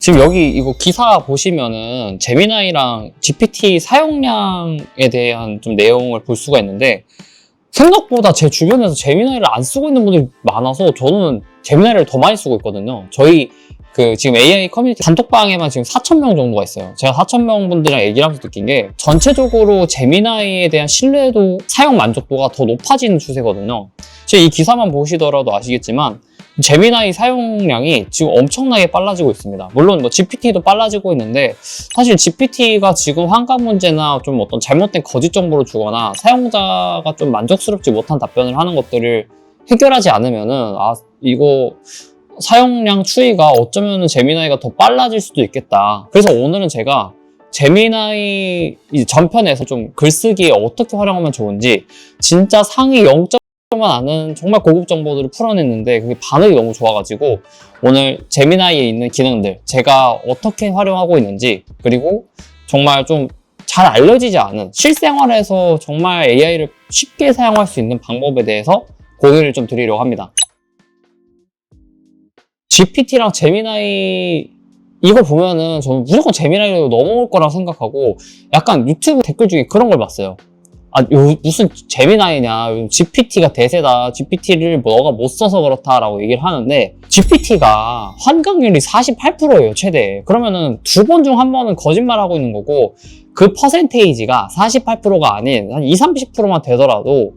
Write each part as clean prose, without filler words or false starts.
지금 여기 이거 기사 보시면은 제미나이랑 GPT 사용량에 대한 좀 내용을 볼 수가 있는데, 생각보다 제 주변에서 제미나이를 안 쓰고 있는 분들이 많아서 저는 제미나이를 더 많이 쓰고 있거든요. 저희 지금 AI 커뮤니티 단톡방에만 지금 4,000명 정도가 있어요. 제가 4,000명 분들이랑 얘기를 하면서 느낀 게, 전체적으로 제미나이에 대한 신뢰도, 사용 만족도가 더 높아지는 추세거든요. 지금 이 기사만 보시더라도 아시겠지만 제미나이 사용량이 지금 엄청나게 빨라지고 있습니다. 물론 뭐 GPT도 빨라지고 있는데, 사실 GPT가 지금 환각 문제나 좀 어떤 잘못된 거짓 정보를 주거나 사용자가 좀 만족스럽지 못한 답변을 하는 것들을 해결하지 않으면은 이거 사용량 추이가 어쩌면 제미나이가 더 빨라질 수도 있겠다. 그래서 오늘은 제가 제미나이 전편에서 좀 글쓰기에 어떻게 활용하면 좋은지, 진짜 상위 0.만 아는 정말 고급 정보들을 풀어냈는데 그게 반응이 너무 좋아가지고, 오늘 제미나이에 있는 기능들 제가 어떻게 활용하고 있는지, 그리고 정말 좀 잘 알려지지 않은 실생활에서 정말 AI를 쉽게 사용할 수 있는 방법에 대해서 공유를 좀 드리려고 합니다. GPT랑 제미나이 이거 보면은 저는 무조건 제미나이로 넘어올 거라고 생각하고, 약간 유튜브 댓글 중에 그런 걸 봤어요. 무슨 제미나이냐, GPT가 대세다, GPT를 너가 못 써서 그렇다라고 얘기를 하는데, GPT가 환각률이 48%예요 최대. 그러면은 2번 중 1번은 거짓말하고 있는 거고, 그 퍼센테이지가 48%가 아닌 한 20-30%만 되더라도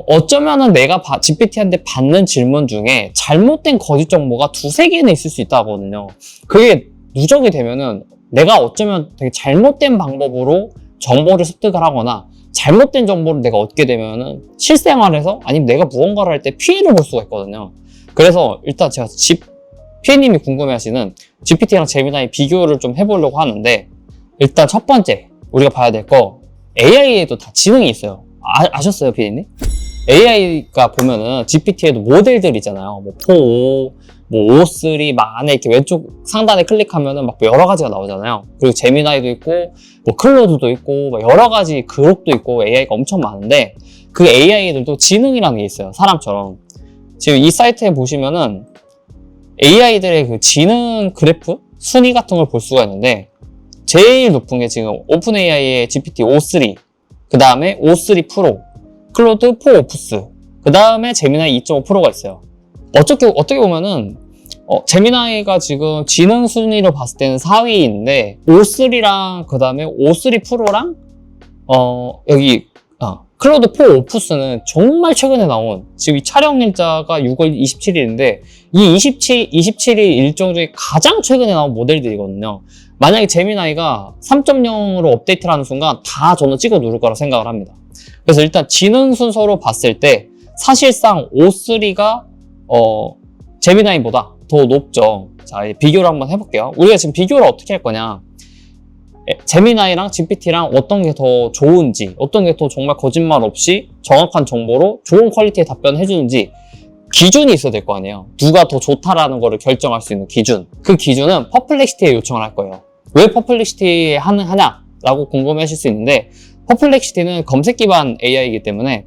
어쩌면은 내가 GPT한테 받는 질문 중에 잘못된 거짓 정보가 2-3개는 있을 수 있다거든요. 그게 누적이 되면은 내가 어쩌면 되게 잘못된 방법으로 정보를 습득을 하거나 잘못된 정보를 내가 얻게 되면은 실생활에서, 아니면 내가 무언가를 할 때 피해를 볼 수가 있거든요. 그래서 일단 제가 피해님이 궁금해하시는 GPT랑 제미나이 비교를 좀 해보려고 하는데, 일단 첫 번째 우리가 봐야 될 거, AI에도 다 지능이 있어요. 아셨어요, 피디님? AI가 보면은 GPT에도 모델들 있잖아요. 뭐 4.5, 뭐 5.3, 막 안에 이렇게 왼쪽 상단에 클릭하면은 막 여러 가지가 나오잖아요. 그리고 제미나이도 있고, 뭐 클로드도 있고, 막 여러 가지 그룹도 있고, AI가 엄청 많은데, 그 AI들도 지능이라는 게 있어요. 사람처럼. 지금 이 사이트에 보시면은 AI들의 그 지능 그래프? 순위 같은 걸 볼 수가 있는데, 제일 높은 게 지금 오픈 AI의 GPT 5.3, 그 다음에 5.3 프로, 클로드 4 오프스, 그 다음에 제미나이 2.5%가 있어요. 어떻게 보면은 제미나이가 지금 지능 순위로 봤을 때는 4위인데, 5.3랑 그 다음에 5.3 프로랑 여기 클로드 4 오프스는 정말 최근에 나온, 지금 이 촬영 일자가 6월 27일인데 이 27일 일정 중에 가장 최근에 나온 모델들이거든요. 만약에 제미나이가 3.0으로 업데이트를 하는 순간 다 저는 찍어 누를 거라 생각을 합니다. 그래서 일단 지능 순서로 봤을 때 사실상 5.3가 제미나이보다 더 높죠. 자, 비교를 한번 해볼게요. 우리가 지금 비교를 어떻게 할 거냐, 제미나이랑 GPT랑 어떤 게 더 좋은지, 어떤 게 더 정말 거짓말 없이 정확한 정보로 좋은 퀄리티의 답변을 해주는지 기준이 있어야 될 거 아니에요. 누가 더 좋다라는 거를 결정할 수 있는 기준. 그 기준은 퍼플렉시티에 요청을 할 거예요. 왜 퍼플렉시티에 하냐라고 궁금해 하실 수 있는데, 퍼플렉시티는 검색 기반 AI이기 때문에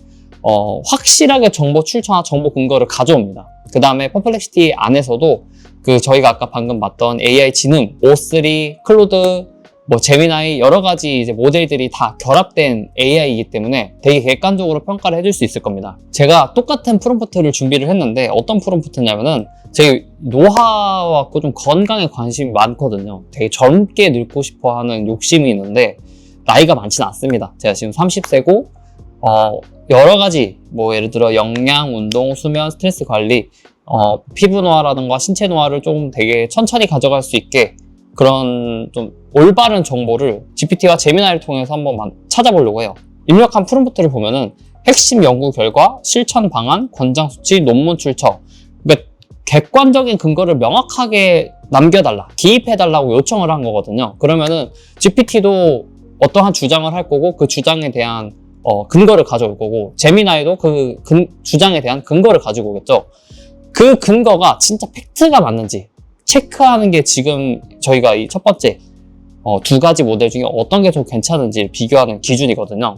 확실하게 정보 출처나 정보 근거를 가져옵니다. 그 다음에 퍼플렉시티 안에서도 저희가 아까 방금 봤던 AI 지능, O3, 클로드, 뭐 제미나이 여러 가지 이제 모델들이 다 결합된 AI이기 때문에 되게 객관적으로 평가를 해줄 수 있을 겁니다. 제가 똑같은 프롬프트를 준비를 했는데, 어떤 프롬프트냐면은, 제 노화와 좀 건강에 관심이 많거든요. 되게 젊게 늙고 싶어 하는 욕심이 있는데 나이가 많지는 않습니다. 제가 지금 30세고 여러 가지 뭐 예를 들어 영양, 운동, 수면, 스트레스 관리, 피부 노화라든가 신체 노화를 좀 되게 천천히 가져갈 수 있게 그런 좀 올바른 정보를 GPT와 제미나이를 통해서 한번 찾아보려고 해요. 입력한 프롬프트를 보면은 핵심 연구 결과, 실천 방안, 권장 수치, 논문 출처, 그러니까 객관적인 근거를 명확하게 남겨달라, 기입해달라고 요청을 한 거거든요. 그러면은 GPT도 어떠한 주장을 할 거고, 그 주장에 대한 근거를 가져올 거고, 제미나이도 그 주장에 대한 근거를 가지고 오겠죠. 그 근거가 진짜 팩트가 맞는지 체크하는 게 지금 저희가 이 첫 번째 2가지 모델 중에 어떤 게 더 괜찮은지 비교하는 기준이거든요.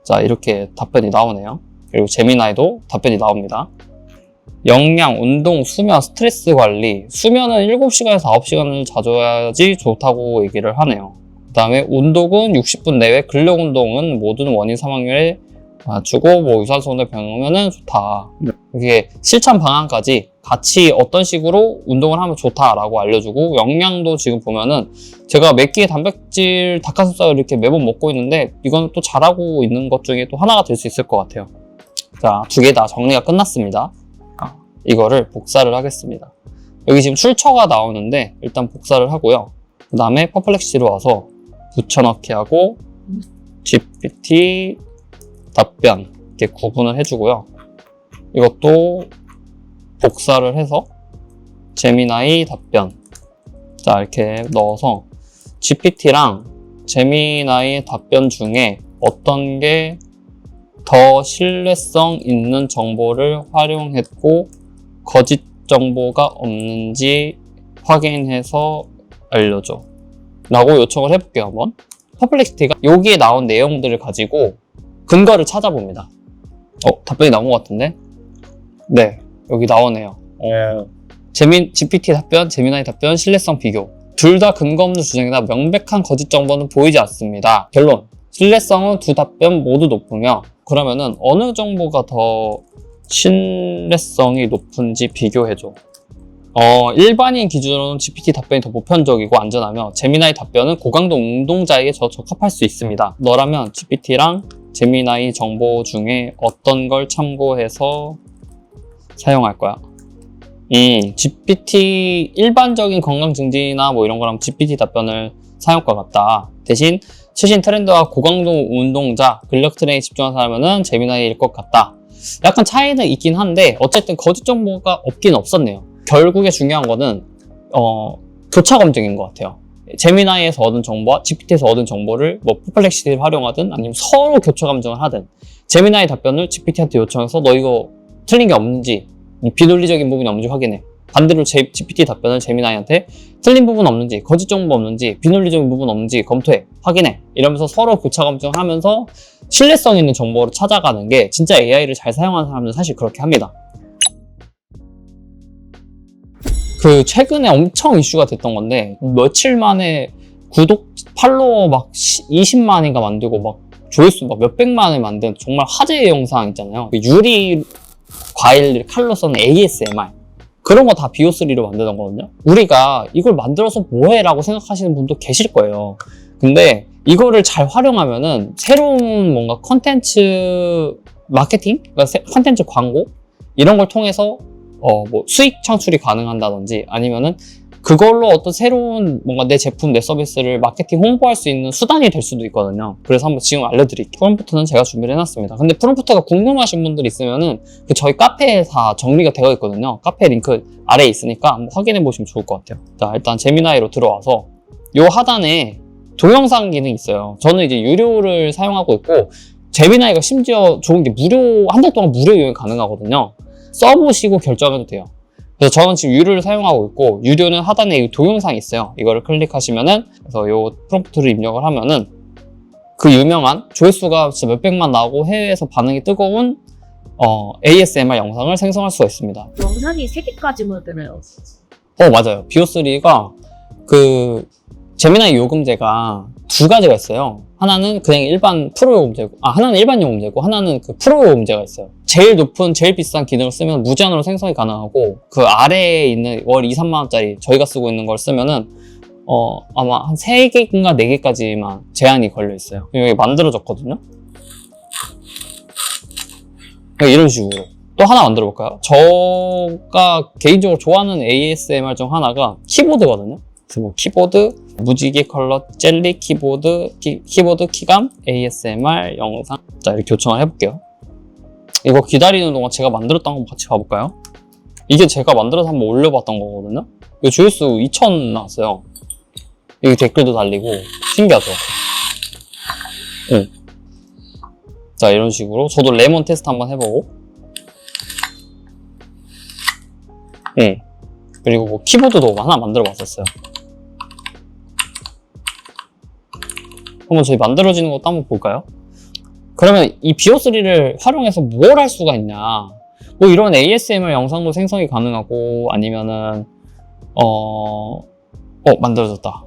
자, 이렇게 답변이 나오네요. 그리고 제미나이도 답변이 나옵니다. 영양, 운동, 수면, 스트레스 관리. 수면은 7시간에서 9시간을 자줘야지 좋다고 얘기를 하네요. 그 다음에 운동은 60분 내외, 근력 운동은 모든 원인 사망률에 맞추고 뭐 유산소를 병하면은 좋다. 이게 실천 방안까지 같이 어떤 식으로 운동을 하면 좋다라고 알려주고, 영양도 지금 보면은 제가 몇 끼의 단백질 닭가슴살을 이렇게 매번 먹고 있는데 이건 또 잘하고 있는 것 중에 또 하나가 될 수 있을 것 같아요. 자, 2개 다 정리가 끝났습니다. 이거를 복사를 하겠습니다. 여기 지금 출처가 나오는데 일단 복사를 하고요. 그 다음에 퍼플렉시로 와서 붙여넣기 하고 GPT 답변 이렇게 구분을 해주고요. 이것도 복사를 해서 제미나이 답변, 자 이렇게 넣어서 GPT랑 제미나이 답변 중에 어떤 게 더 신뢰성 있는 정보를 활용했고 거짓 정보가 없는지 확인해서 알려줘 라고 요청을 해볼게요. 한번 퍼플렉시티가 여기에 나온 내용들을 가지고 근거를 찾아봅니다. 답변이 나온 것 같은데? 네, 여기 나오네요. GPT 답변, 제미나이 답변, 신뢰성 비교. 둘 다 근거 없는 주장이나 명백한 거짓 정보는 보이지 않습니다. 결론, 신뢰성은 두 답변 모두 높으며, 그러면은 어느 정보가 더 신뢰성이 높은지 비교해줘. 일반인 기준으로는 GPT 답변이 더 보편적이고 안전하며, 제미나이 답변은 고강도 운동자에게 더 적합할 수 있습니다. 너라면 GPT랑 제미나이 정보 중에 어떤 걸 참고해서 사용할 거야? GPT 일반적인 건강 증진이나 뭐 이런 거랑 GPT 답변을 사용할 것 같다. 대신 최신 트렌드와 고강도 운동자, 근력 트레이닝에 집중한 사람은 제미나이일 것 같다. 약간 차이는 있긴 한데 어쨌든 거짓 정보가 없긴 없었네요. 결국에 중요한 거는 교차 검증인 것 같아요. 제미나이에서 얻은 정보와 GPT에서 얻은 정보를 뭐 퍼플렉시티를 활용하든 아니면 서로 교차 검증을 하든, 제미나이 답변을 GPT한테 요청해서 너 이거 틀린 게 없는지, 비논리적인 부분이 없는지 확인해. 반대로 GPT 답변을 제미나이한테 틀린 부분 없는지, 거짓 정보 없는지, 비논리적인 부분 없는지 검토해, 확인해. 이러면서 서로 교차 검증하면서 신뢰성 있는 정보를 찾아가는 게, 진짜 AI를 잘 사용하는 사람들은 사실 그렇게 합니다. 그 최근에 엄청 이슈가 됐던 건데, 며칠 만에 팔로워 막 20만인가 만들고 막 조회수 막 몇백만을 만든 정말 화제의 영상 있잖아요. 유리 과일 칼로 써는 ASMR, 그런 거 다 BO3로 만드는 거거든요. 우리가 이걸 만들어서 뭐해? 라고 생각하시는 분도 계실 거예요. 근데 이거를 잘 활용하면은 새로운 뭔가 컨텐츠 마케팅? 그러니까 컨텐츠 광고? 이런 걸 통해서 뭐 수익 창출이 가능한다든지, 아니면은 그걸로 어떤 새로운 뭔가 내 제품, 내 서비스를 마케팅 홍보할 수 있는 수단이 될 수도 있거든요. 그래서 한번 지금 알려드릴게요. 프롬프트는 제가 준비를 해놨습니다. 근데 프롬프트가 궁금하신 분들 있으면은 저희 카페에 다 정리가 되어 있거든요. 카페 링크 아래에 있으니까 한번 확인해 보시면 좋을 것 같아요. 자, 일단 제미나이로 들어와서 요 하단에 동영상 기능이 있어요. 저는 이제 유료를 사용하고 있고, 제미나이가 심지어 좋은 게 한 달 동안 무료 이용이 가능하거든요. 써보시고 결정해도 돼요. 그래서 저는 지금 유료를 사용하고 있고, 유료는 하단에 이 동영상이 있어요. 이거를 클릭하시면은, 그래서 요 프롬프트를 입력을 하면은 그 유명한 조회수가 진짜 몇백만 나오고 해외에서 반응이 뜨거운 ASMR 영상을 생성할 수가 있습니다. 영상이 3개까지 만들어요. 맞아요. BO3가 그 제미나이 요금제가 2가지가 있어요. 하나는 그냥 일반 프로 요금제고, 하나는 일반 요금제고, 하나는 그 프로 요금제가 있어요. 제일 높은, 제일 비싼 기능을 쓰면 무제한으로 생성이 가능하고, 그 아래에 있는 월 2, 3만원짜리 저희가 쓰고 있는 걸 쓰면은 아마 한 3개인가 4개까지만 제한이 걸려 있어요. 여기 만들어졌거든요. 이런 식으로 또 하나 만들어 볼까요? 제가 개인적으로 좋아하는 ASMR 중 하나가 키보드거든요. 그래서 뭐 키보드, 무지개 컬러, 젤리 키보드, 키보드 키감, ASMR 영상. 자, 이렇게 요청을 해볼게요. 이거 기다리는 동안 제가 만들었던 거 같이 봐볼까요? 이게 제가 만들어서 한번 올려봤던 거거든요. 이거 조회수 2000 나왔어요. 여기 댓글도 달리고 신기하죠? 응. 자, 이런 식으로 저도 레몬 테스트 한번 해보고, 그리고 뭐 키보드도 하나 만들어 봤었어요. 한번 저희 만들어지는 것도 한번 볼까요? 그러면 이 BO3를 활용해서 뭘 할 수가 있냐? 뭐 이런 ASMR 영상도 생성이 가능하고 아니면은 만들어졌다.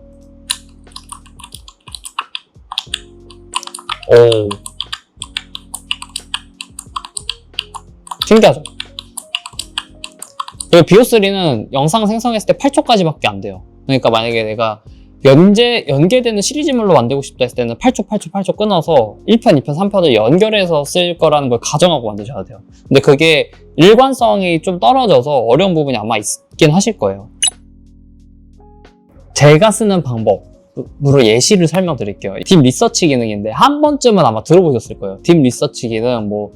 오, 신기하죠? 그리고 비오3는 영상 생성했을 때 8초까지밖에 안 돼요. 그러니까 만약에 내가 연계되는 시리즈물로 만들고 싶다 했을 때는 8초 끊어서 1편, 2편, 3편을 연결해서 쓸 거라는 걸 가정하고 만드셔야 돼요. 근데 그게 일관성이 좀 떨어져서 어려운 부분이 아마 있긴 하실 거예요. 제가 쓰는 방법으로 예시를 설명드릴게요. 딥 리서치 기능인데 한 번쯤은 아마 들어보셨을 거예요. 딥 리서치 기능, 뭐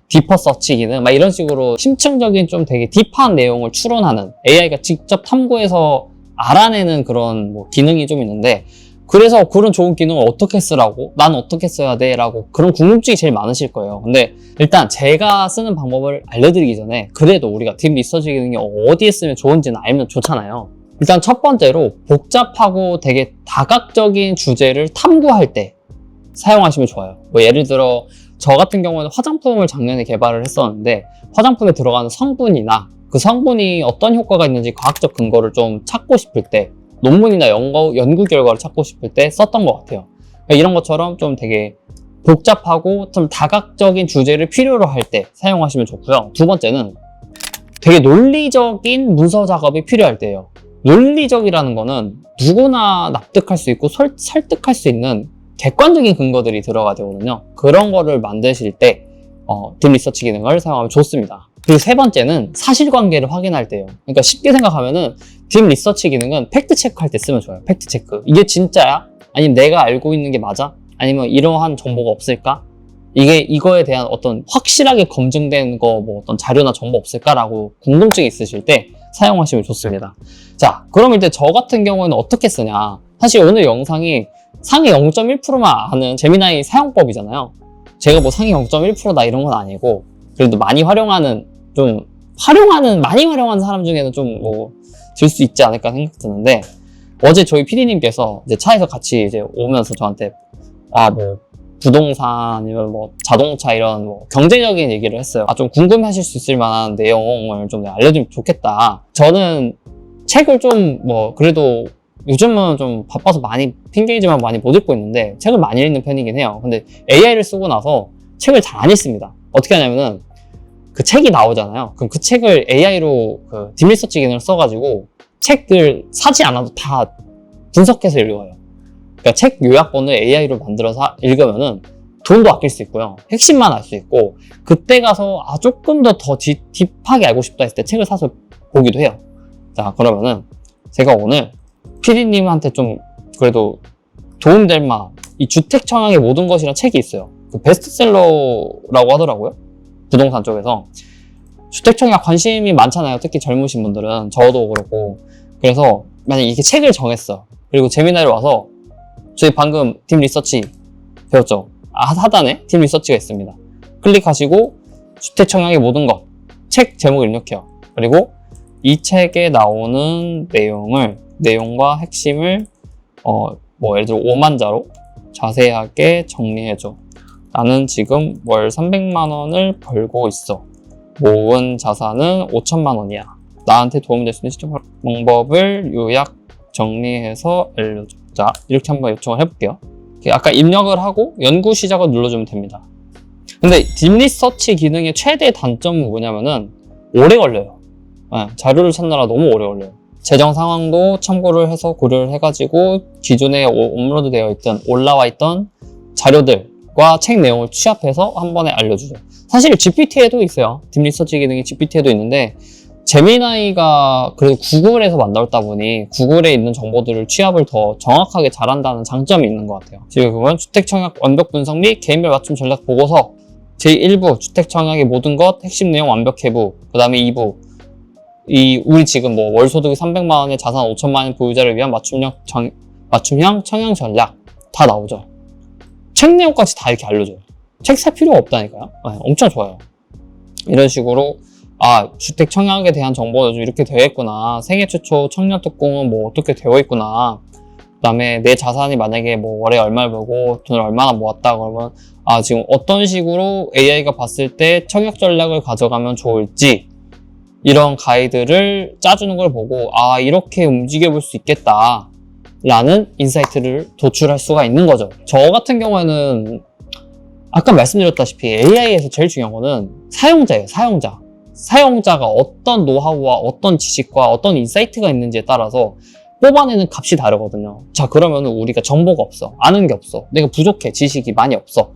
디퍼 서치 기능, 막 이런 식으로 심층적인 좀 되게 딥한 내용을 추론하는 AI가 직접 탐구해서 알아내는 그런 뭐 기능이 좀 있는데, 그래서 그런 좋은 기능을 어떻게 쓰라고, 난 어떻게 써야 돼? 라고 그런 궁금증이 제일 많으실 거예요. 근데 일단 제가 쓰는 방법을 알려드리기 전에 그래도 우리가 딥 리서치 기능이 어디에 쓰면 좋은지는 알면 좋잖아요. 일단 첫 번째로 복잡하고 되게 다각적인 주제를 탐구할 때 사용하시면 좋아요. 뭐 예를 들어 저 같은 경우는 화장품을 작년에 개발을 했었는데, 화장품에 들어가는 성분이나 그 성분이 어떤 효과가 있는지 과학적 근거를 좀 찾고 싶을 때, 논문이나 연구 결과를 찾고 싶을 때 썼던 것 같아요. 그러니까 이런 것처럼 좀 되게 복잡하고 좀 다각적인 주제를 필요로 할 때 사용하시면 좋고요. 두 번째는 되게 논리적인 문서 작업이 필요할 때예요. 논리적이라는 거는 누구나 납득할 수 있고 설득할 수 있는 객관적인 근거들이 들어가야 되거든요. 그런 거를 만드실 때 딥 리서치 기능을 사용하면 좋습니다. 그리고 세 번째는 사실관계를 확인할 때예요. 그러니까 쉽게 생각하면은 딥 리서치 기능은 팩트 체크할 때 쓰면 좋아요. 팩트 체크. 이게 진짜야? 아니면 내가 알고 있는 게 맞아? 아니면 이러한 정보가 없을까? 이거에 대한 어떤 확실하게 검증된 뭐 어떤 자료나 정보 없을까라고 궁금증이 있으실 때 사용하시면 좋습니다. 자, 그럼 이제 저 같은 경우에는 어떻게 쓰냐? 사실 오늘 영상이 상위 0.1%만 아는 제미나이 사용법이잖아요. 제가 뭐 상위 0.1%다 이런 건 아니고, 그래도 많이 활용하는 사람 중에는 좀 뭐 들 수 있지 않을까 생각 드는데, 어제 저희 PD님께서 이제 차에서 같이 이제 오면서 저한테 뭐 부동산 아니면 뭐 자동차 이런 뭐 경제적인 얘기를 했어요. 좀 궁금해하실 수 있을 만한 내용을 좀 알려주면 좋겠다. 저는 책을 좀 뭐 그래도 요즘은 좀 바빠서 핑계이지만 많이 못 읽고 있는데 책을 많이 읽는 편이긴 해요. 근데 AI를 쓰고 나서 책을 잘 안 읽습니다. 어떻게 하냐면은 그 책이 나오잖아요. 그럼 그 책을 AI로 그 딥 리서치 기능을 써가지고 책을 사지 않아도 다 분석해서 읽어요. 그러니까 책 요약본을 AI로 만들어서 읽으면은 돈도 아낄 수 있고요. 핵심만 알 수 있고, 그때 가서 조금 더 딥하게 알고 싶다 했을 때 책을 사서 보기도 해요. 자, 그러면은 제가 오늘 PD님한테 좀 그래도 도움될 만한 이 주택 청약의 모든 것이라는 책이 있어요. 그 베스트셀러라고 하더라고요. 부동산 쪽에서. 주택 청약 관심이 많잖아요. 특히 젊으신 분들은. 저도 그렇고. 그래서 만약에 이렇게 책을 정했어. 그리고 제미나이를 와서 저희 방금 딥 리서치 배웠죠? 하단에 딥 리서치가 있습니다. 클릭하시고 주택 청약의 모든 것, 책 제목을 입력해요. 그리고 이 책에 나오는 내용과 핵심을 뭐 예를 들어 5만 자로 자세하게 정리해줘. 나는 지금 월 300만 원을 벌고 있어. 모은 자산은 5천만 원이야. 나한테 도움이 될 수 있는 시청 방법을 요약 정리해서 알려줘. 자, 이렇게 한번 요청을 해볼게요. 아까 입력을 하고 연구 시작을 눌러주면 됩니다. 근데 딥 리서치 기능의 최대 단점은 뭐냐면은 오래 걸려요. 자료를 찾느라 너무 오래 걸려요. 재정 상황도 참고를 해서 고려를 해가지고 기존에 업로드되어 있던 올라와 있던 자료들과 책 내용을 취합해서 한 번에 알려주죠. 사실 GPT에도 있어요. 딥 리서치 기능이 GPT에도 있는데, 제미나이가 그래도 구글에서 만들었다 보니 구글에 있는 정보들을 취합을 더 정확하게 잘한다는 장점이 있는 것 같아요. 지금은 주택 청약 완벽 분석 및 개인별 맞춤 전략 보고서 제1부 주택 청약의 모든 것 핵심 내용 완벽 해부, 그 다음에 2부 우리 지금 뭐 월 소득이 300만 원에 자산 5천만 원 보유자를 위한 맞춤형 청약 전략 다 나오죠. 책 내용까지 다 이렇게 알려줘요. 책 살 필요가 없다니까요. 엄청 좋아요. 이런 식으로 주택 청약에 대한 정보가 요즘 이렇게 되어 있구나. 생애 최초 청년 특공은 뭐 어떻게 되어 있구나. 그 다음에 내 자산이 만약에 뭐 월에 얼마를 벌고 돈을 얼마나 모았다 그러면 지금 어떤 식으로 AI가 봤을 때 청약 전략을 가져가면 좋을지 이런 가이드를 짜주는 걸 보고 이렇게 움직여 볼 수 있겠다 라는 인사이트를 도출할 수가 있는 거죠. 저 같은 경우에는 아까 말씀드렸다시피 AI에서 제일 중요한 거는 사용자예요. 사용자가 어떤 노하우와 어떤 지식과 어떤 인사이트가 있는지에 따라서 뽑아내는 값이 다르거든요. 자, 그러면 우리가 정보가 없어. 아는 게 없어. 내가 부족해. 지식이 많이 없어.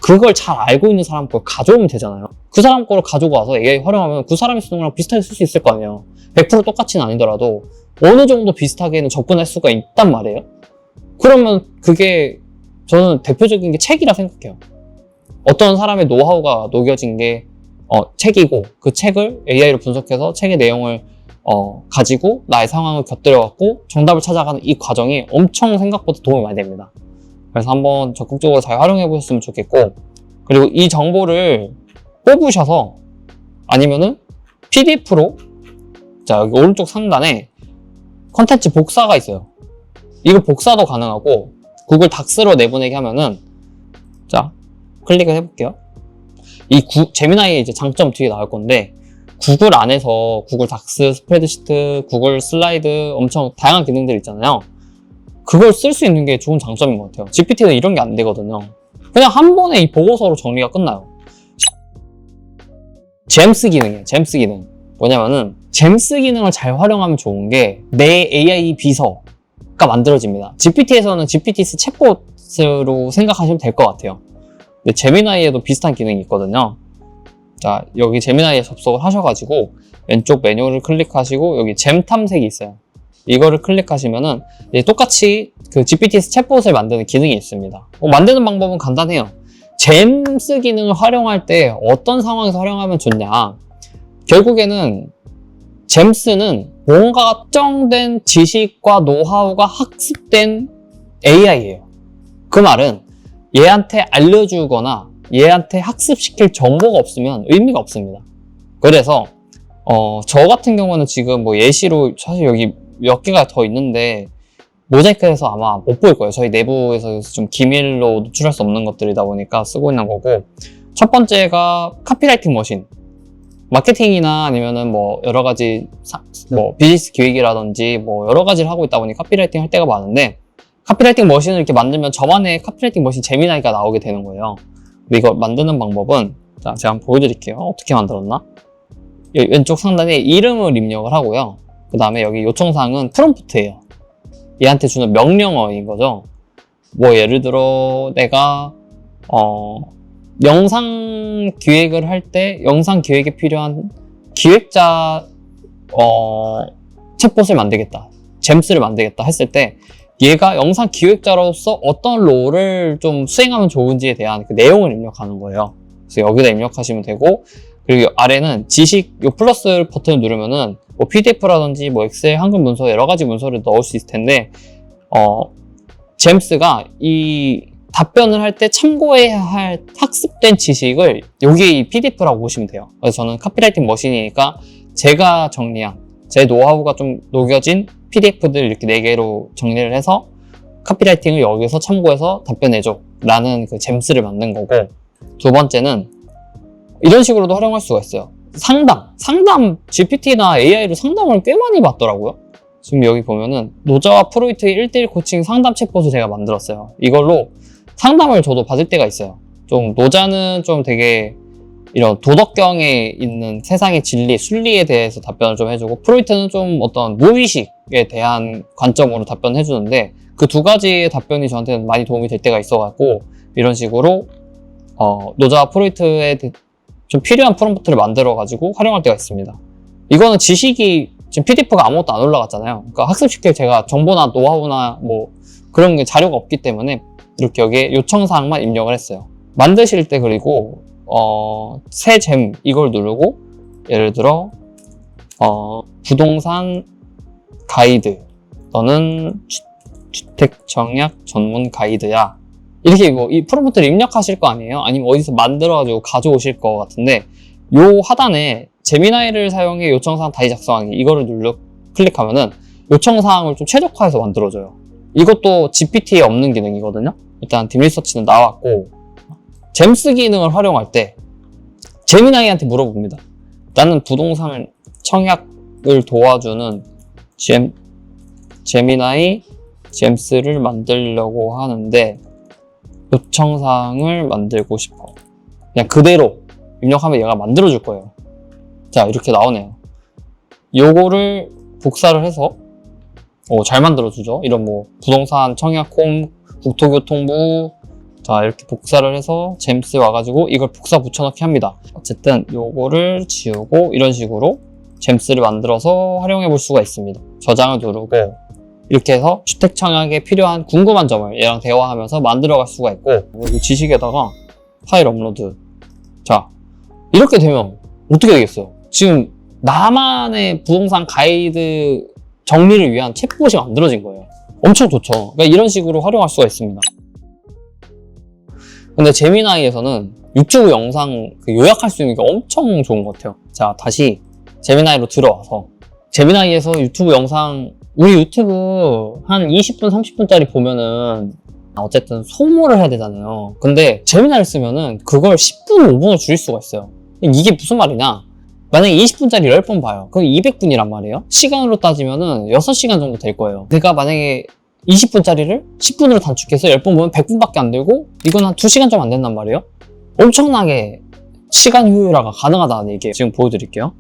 그걸 잘 알고 있는 사람 걸 가져오면 되잖아요. 그 사람 거를 가지고 와서 AI 활용하면 그 사람이 쓰는 거랑 비슷하게 쓸 수 있을 거 아니에요. 100% 똑같이는 아니더라도 어느 정도 비슷하게는 접근할 수가 있단 말이에요. 그러면 그게 저는 대표적인 게 책이라 생각해요. 어떤 사람의 노하우가 녹여진 게 책이고 그 책을 AI로 분석해서 책의 내용을 가지고 나의 상황을 곁들여갖고 정답을 찾아가는 이 과정이 엄청 생각보다 도움이 많이 됩니다. 그래서 한번 적극적으로 잘 활용해 보셨으면 좋겠고, 그리고 이 정보를 뽑으셔서 아니면은 PDF로 자, 여기 오른쪽 상단에 컨텐츠 복사가 있어요. 이거 복사도 가능하고 구글 닥스로 내보내게 하면은 자, 클릭을 해볼게요. 이 제미나이의 이제 장점 뒤에 나올 건데, 구글 안에서 구글 닥스, 스프레드시트, 구글 슬라이드 엄청 다양한 기능들 있잖아요. 그걸 쓸 수 있는 게 좋은 장점인 것 같아요. GPT는 이런 게 안 되거든요. 그냥 한 번에 이 보고서로 정리가 끝나요. 잼스 기능이에요. 잼스 기능. 뭐냐면은 잼스 기능을 잘 활용하면 좋은 게 내 AI 비서가 만들어집니다. GPT에서는 GPT 챗봇으로 생각하시면 될 것 같아요. 근데 제미나이에도 비슷한 기능이 있거든요. 자, 여기 제미나이에 접속을 하셔가지고 왼쪽 메뉴를 클릭하시고 여기 잼 탐색이 있어요. 이거를 클릭하시면은 똑같이 그 GPT에서 챗봇을 만드는 기능이 있습니다. 만드는 방법은 간단해요. 잼스 기능을 활용할 때 어떤 상황에서 활용하면 좋냐. 결국에는 잼스는 뭔가 특정된 지식과 노하우가 학습된 AI예요. 그 말은 얘한테 알려주거나 얘한테 학습시킬 정보가 없으면 의미가 없습니다. 그래서 저 같은 경우는 지금 뭐 예시로 사실 여기 몇 개가 더 있는데 모자이크해서 아마 못 보일 거예요. 저희 내부에서 좀 기밀로 노출할 수 없는 것들이다 보니까 쓰고 있는 거고, 첫 번째가 카피라이팅 머신. 마케팅이나 아니면은 뭐 여러 가지 뭐 비즈니스 기획이라든지 뭐 여러 가지를 하고 있다 보니 카피라이팅 할 때가 많은데, 카피라이팅 머신을 이렇게 만들면 저만의 카피라이팅 머신 제미나이가 나오게 되는 거예요. 근데 이거 만드는 방법은 자, 제가 한번 보여드릴게요. 어떻게 만들었나? 여기 왼쪽 상단에 이름을 입력을 하고요. 그 다음에 여기 요청사항은 프롬프트예요. 얘한테 주는 명령어인 거죠. 뭐 예를 들어 내가 영상 기획을 할 때 영상 기획에 필요한 기획자 챗봇을 만들겠다, 잼스를 만들겠다 했을 때 얘가 영상 기획자로서 어떤 롤을 좀 수행하면 좋은지에 대한 그 내용을 입력하는 거예요. 그래서 여기다 입력하시면 되고, 그리고 아래는 지식, 요 플러스 버튼을 누르면은 뭐 PDF라든지 뭐 엑셀, 한글 문서 여러 가지 문서를 넣을 수 있을 텐데, 잼스가 이 답변을 할 때 참고해야 할 학습된 지식을 여기 이 PDF라고 보시면 돼요. 그래서 저는 카피라이팅 머신이니까 제가 정리한 제 노하우가 좀 녹여진 PDF들 이렇게 4개로 정리를 해서 카피라이팅을 여기서 참고해서 답변해줘 라는 그 잼스를 만든 거고, 두 번째는 이런 식으로도 활용할 수가 있어요. 상담 GPT나 AI로 상담을 꽤 많이 받더라고요. 지금 여기 보면은 노자와 프로이트의 1:1 코칭 상담 챗봇을 제가 만들었어요. 이걸로 상담을 저도 받을 때가 있어요. 좀 노자는 좀 되게 이런 도덕경에 있는 세상의 진리, 순리에 대해서 답변을 좀 해주고, 프로이트는 좀 어떤 무의식에 대한 관점으로 답변을 해주는데, 그 두 가지의 답변이 저한테는 많이 도움이 될 때가 있어갖고 이런 식으로 노자와 프로이트에 좀 필요한 프롬프트를 만들어가지고 활용할 때가 있습니다. 이거는 지식이 지금 PDF가 아무것도 안 올라갔잖아요. 그러니까 학습시킬 제가 정보나 노하우나 뭐 그런 게 자료가 없기 때문에 이렇게 여기에 요청사항만 입력을 했어요. 만드실 때 그리고 새 잼 이걸 누르고 예를 들어 부동산 가이드, 너는 주택 청약 전문 가이드야, 이렇게 뭐 이 프롬프트를 입력하실 거 아니에요? 아니면 어디서 만들어가지고 가져오실 거 같은데, 요 하단에 제미나이를 사용해 요청사항 다시 작성하기 이거를 클릭하면은 요청사항을 좀 최적화해서 만들어줘요. 이것도 GPT에 없는 기능이거든요. 일단 딥리서치는 나왔고, 잼스 기능을 활용할 때 제미나이한테 물어봅니다. 나는 부동산 청약을 도와주는 제미나이 잼스를 만들려고 하는데 요청사항을 만들고 싶어. 그냥 그대로 입력하면 얘가 만들어줄 거예요. 자, 이렇게 나오네요. 요거를 복사를 해서 잘 만들어주죠. 이런 뭐 부동산 청약홈, 국토교통부, 자 이렇게 복사를 해서 잼스 와가지고 이걸 복사 붙여넣기 합니다. 어쨌든 요거를 지우고 이런 식으로 잼스를 만들어서 활용해 볼 수가 있습니다. 저장을 누르고 이렇게 해서 주택 청약에 필요한 궁금한 점을 얘랑 대화하면서 만들어 갈 수가 있고, 여기 지식에다가 파일 업로드. 자, 이렇게 되면 어떻게 되겠어요? 지금 나만의 부동산 가이드 정리를 위한 챗봇이 만들어진 거예요. 엄청 좋죠. 그러니까 이런 식으로 활용할 수가 있습니다. 근데 제미나이에서는 유튜브 영상 요약할 수 있는 게 엄청 좋은 것 같아요. 자, 다시 제미나이로 들어와서 제미나이에서 유튜브 영상, 우리 유튜브 한 20분, 30분짜리 보면은 어쨌든 소모를 해야 되잖아요. 근데 제미나이를 쓰면은 그걸 10분, 5분을 줄일 수가 있어요. 이게 무슨 말이냐? 만약에 20분짜리 10번 봐요. 그럼 200분이란 말이에요. 시간으로 따지면은 6시간 정도 될 거예요. 내가 만약에 20분짜리를 10분으로 단축해서 10번 보면 100분밖에 안 들고 이건 한 2시간 좀 안 된단 말이에요. 엄청나게 시간 효율화가 가능하다는 얘기예요. 지금 보여드릴게요.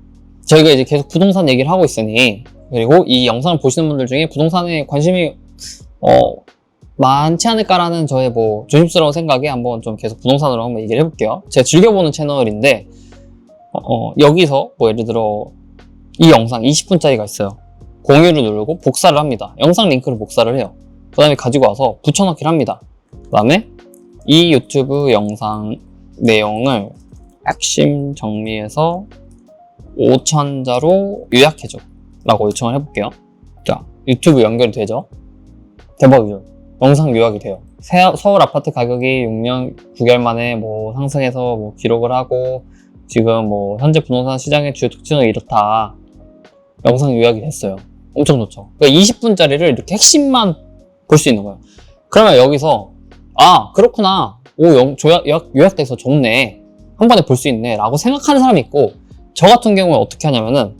저희가 이제 계속 부동산 얘기를 하고 있으니, 그리고 이 영상을 보시는 분들 중에 부동산에 관심이 많지 않을까라는 저의 뭐 조심스러운 생각에 한번 좀 계속 부동산으로 한번 얘기를 해볼게요. 제가 즐겨보는 채널인데 여기서 뭐 예를 들어 이 영상 20분짜리가 있어요. 공유를 누르고 복사를 합니다. 영상 링크를 복사를 해요. 그 다음에 가지고 와서 붙여넣기를 합니다. 그 다음에 이 유튜브 영상 내용을 핵심 정리해서 5,000자로 요약해줘 라고 요청을 해볼게요. 자, 유튜브 연결이 되죠? 대박이죠? 영상 요약이 돼요. 서울 아파트 가격이 6년 9개월 만에 뭐 상승해서 뭐 기록을 하고 지금 뭐 현재 부동산 시장의 주요 특징은 이렇다. 영상 요약이 됐어요. 엄청 좋죠. 그러니까 20분짜리를 이렇게 핵심만 볼 수 있는 거예요. 그러면 여기서 그렇구나. 요약돼서 좋네. 한 번에 볼 수 있네 라고 생각하는 사람이 있고, 저 같은 경우는 어떻게 하냐면은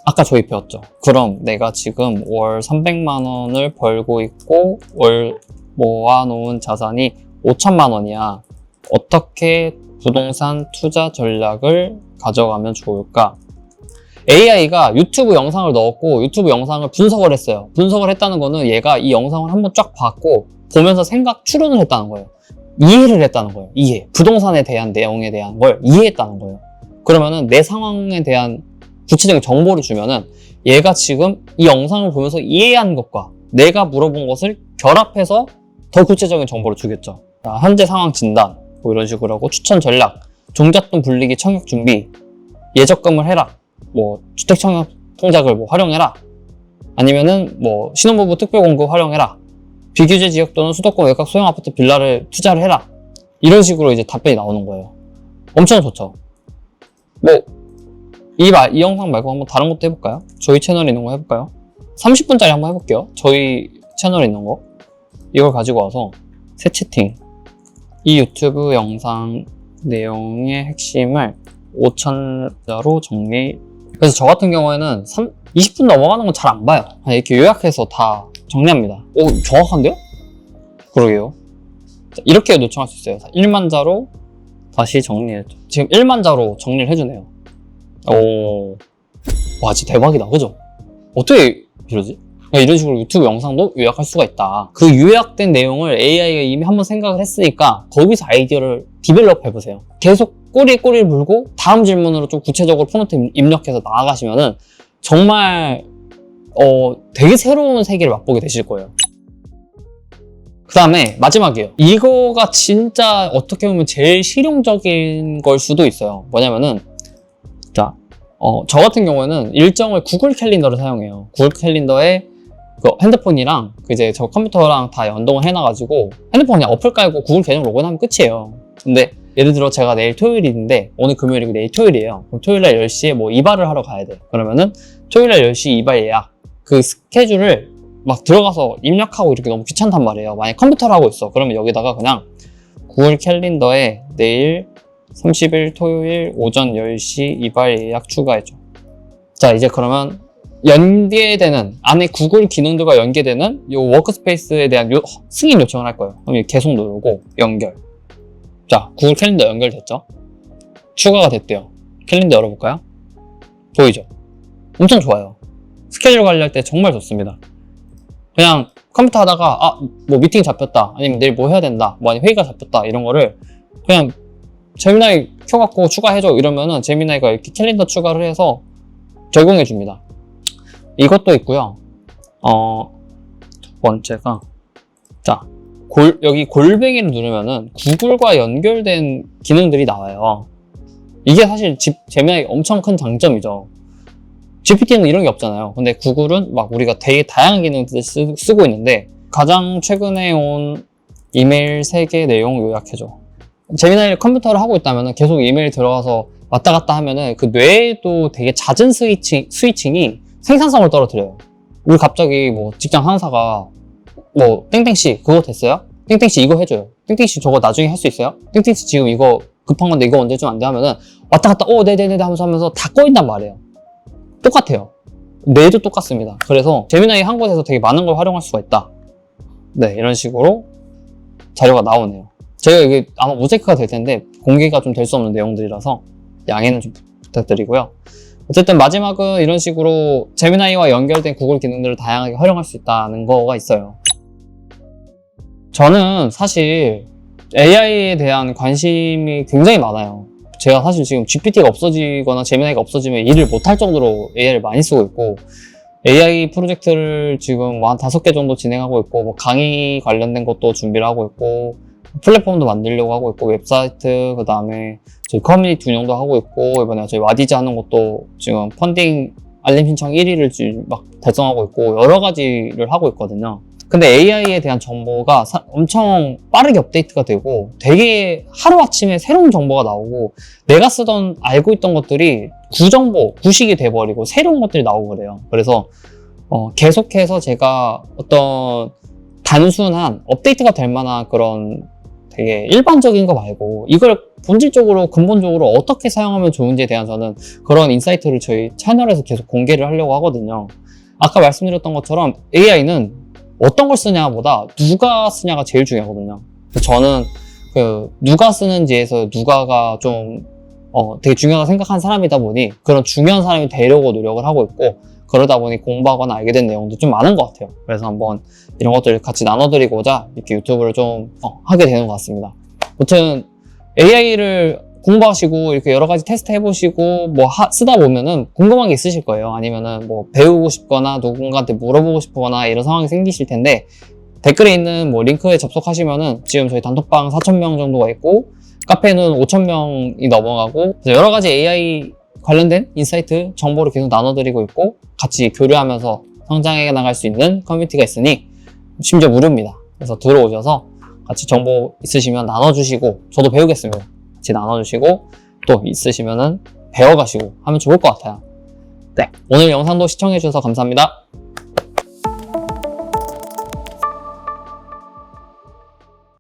아까 저희 배웠죠. 그럼 내가 지금 월 300만 원을 벌고 있고 월 모아놓은 자산이 5천만 원이야. 어떻게 부동산 투자 전략을 가져가면 좋을까? AI가 유튜브 영상을 넣었고 유튜브 영상을 분석을 했어요. 분석을 했다는 거는 얘가 이 영상을 한번 쫙 봤고 보면서 생각 추론을 했다는 거예요. 이해를 했다는 거예요. 이해. 부동산에 대한 내용에 대한 걸 이해했다는 거예요. 그러면은 내 상황에 대한 구체적인 정보를 주면은 얘가 지금 이 영상을 보면서 이해한 것과 내가 물어본 것을 결합해서 더 구체적인 정보를 주겠죠. 자, 현재 상황 진단 뭐 이런 식으로 하고, 추천 전략, 종잣돈 불리기 청약 준비, 예적금을 해라, 뭐 주택 청약 통장을 뭐 활용해라, 아니면은 뭐 신혼부부 특별 공급 활용해라, 비규제 지역 또는 수도권 외곽 소형 아파트 빌라를 투자를 해라, 이런 식으로 이제 답변이 나오는 거예요. 엄청 좋죠. 뭐 이 영상 말고 한번 다른 것도 해볼까요? 저희 채널에 있는 거 해볼까요? 30분짜리 한번 해볼게요. 저희 채널에 있는 거 이걸 가지고 와서 새 채팅, 이 유튜브 영상 내용의 핵심을 5,000자로 정리. 그래서 저 같은 경우에는 20분 넘어가는 건 잘 안 봐요. 그냥 이렇게 요약해서 다 정리합니다. 오, 정확한데요? 그러게요. 자, 이렇게 요청할 수 있어요. 1만 자로 다시 정리해줘. 지금 1만 자로 정리를 해주네요. 오, 와, 진짜 대박이다, 그죠? 어떻게 이러지? 그러니까 이런 식으로 유튜브 영상도 요약할 수가 있다. 그 요약된 내용을 AI가 이미 한번 생각을 했으니까 거기서 아이디어를 디벨롭 해보세요. 계속 꼬리에 물고 다음 질문으로 좀 구체적으로 프롬프트 입력해서 나아가시면은 정말 되게 새로운 세계를 맛보게 되실 거예요. 그 다음에 마지막이에요. 이거가 진짜 어떻게 보면 제일 실용적인 걸 수도 있어요. 뭐냐면은 자, 저 같은 경우에는 일정을 구글 캘린더를 사용해요. 구글 캘린더에 그 핸드폰이랑 이제 저 컴퓨터랑 다 연동을 해놔가지고 핸드폰 그냥 어플 깔고 구글 계정 로그인하면 끝이에요. 근데 예를 들어 제가 내일 토요일인데 오늘 금요일이고 내일 토요일이에요. 그럼 토요일날 10시에 뭐 이발을 하러 가야 돼. 그러면은 토요일날 10시 이발 예약, 그 스케줄을 막 들어가서 입력하고 이렇게 너무 귀찮단 말이에요. 만약 컴퓨터를 하고 있어. 그러면 여기다가 그냥 구글 캘린더에 내일 30일 토요일 오전 10시 이발 예약 추가해줘. 자, 이제 그러면 연계되는, 안에 구글 기능들과 연계되는 이 워크스페이스에 대한 승인 요청을 할 거예요. 그럼 계속 누르고 연결. 자, 구글 캘린더 연결됐죠? 추가가 됐대요. 캘린더 열어볼까요? 보이죠? 엄청 좋아요. 스케줄 관리할 때 정말 좋습니다. 그냥 컴퓨터 하다가 뭐 미팅 잡혔다, 아니면 내일 뭐 해야 된다, 뭐 아니면 회의가 잡혔다, 이런 거를 그냥 제미나이 켜갖고 추가해줘 이러면은 제미나이가 이렇게 캘린더 추가를 해서 적용해 줍니다. 이것도 있고요. 두 번째가, 자, 여기 골뱅이를 누르면은 구글과 연결된 기능들이 나와요. 이게 사실 제미나이 엄청 큰 장점이죠. GPT는 이런 게 없잖아요. 근데 구글은 막 우리가 되게 다양한 기능들을 쓰고 있는데, 가장 최근에 온 이메일 3개 내용 요약해줘. 제미나이를 컴퓨터를 하고 있다면 계속 이메일 들어가서 왔다 갔다 하면은 그 뇌에도 되게 잦은 스위칭이 생산성을 떨어뜨려요. 우리 갑자기 뭐 직장 상사가 뭐 땡땡씨 그거 됐어요? 땡땡씨 이거 해줘요. 땡땡씨 저거 나중에 할 수 있어요? 땡땡씨 지금 이거 급한 건데 이거 언제 좀 안 돼? 하면은 왔다 갔다 네네네 하면서 다 꺼인단 말이에요. 똑같아요. 뇌도 똑같습니다. 그래서 제미나이 한 곳에서 되게 많은 걸 활용할 수가 있다. 네, 이런 식으로 자료가 나오네요. 제가 이게 아마 모자이크가 될 텐데 공개가 좀 될 수 없는 내용들이라서 양해는 좀 부탁드리고요. 어쨌든 마지막은 이런 식으로 제미나이와 연결된 구글 기능들을 다양하게 활용할 수 있다는 거가 있어요. 저는 사실 AI에 대한 관심이 굉장히 많아요. 제가 사실 지금 GPT가 없어지거나 제미나이가 없어지면 일을 못할 정도로 AI를 많이 쓰고 있고, AI 프로젝트를 지금 뭐 한 5개 정도 진행하고 있고, 뭐 강의 관련된 것도 준비를 하고 있고, 플랫폼도 만들려고 하고 있고, 웹사이트, 그 다음에 저희 커뮤니티 운영도 하고 있고, 이번에 저희 와디즈 하는 것도 지금 펀딩 알림 신청 1위를 지금 막 달성하고 있고, 여러 가지를 하고 있거든요. 근데 AI에 대한 정보가 엄청 빠르게 업데이트가 되고, 되게 하루아침에 새로운 정보가 나오고, 내가 알고 있던 것들이 구식이 돼버리고 새로운 것들이 나오고 그래요. 그래서 계속해서 제가 어떤 단순한 업데이트가 될 만한 그런 되게 일반적인 거 말고, 이걸 본질적으로 근본적으로 어떻게 사용하면 좋은지에 대한 저는 그런 인사이트를 저희 채널에서 계속 공개를 하려고 하거든요. 아까 말씀드렸던 것처럼 AI는 어떤 걸 쓰냐보다 누가 쓰냐가 제일 중요하거든요. 저는 누가 쓰는지에서 누가가 좀 되게 중요하다고 생각하는 사람이다 보니 그런 중요한 사람이 되려고 노력을 하고 있고, 그러다 보니 공부하거나 알게 된 내용도 좀 많은 것 같아요. 그래서 한번 이런 것들을 같이 나눠드리고자 이렇게 유튜브를 좀 하게 되는 것 같습니다. 아무튼 AI를 공부하시고 이렇게 여러 가지 테스트 해보시고 뭐 쓰다 보면은 궁금한 게 있으실 거예요. 아니면은 뭐 배우고 싶거나 누군가한테 물어보고 싶거나 이런 상황이 생기실 텐데, 댓글에 있는 뭐 링크에 접속하시면은 지금 저희 단톡방 4,000명 정도가 있고, 카페는 5,000명이 넘어가고, 여러 가지 AI 관련된 인사이트 정보를 계속 나눠드리고 있고, 같이 교류하면서 성장해 나갈 수 있는 커뮤니티가 있으니 심지어 무료입니다. 그래서 들어오셔서 같이 정보 있으시면 나눠주시고, 저도 배우겠습니다. 같이 나눠주시고, 또 있으시면은 배워가시고 하면 좋을 것 같아요. 네, 오늘 영상도 시청해주셔서 감사합니다.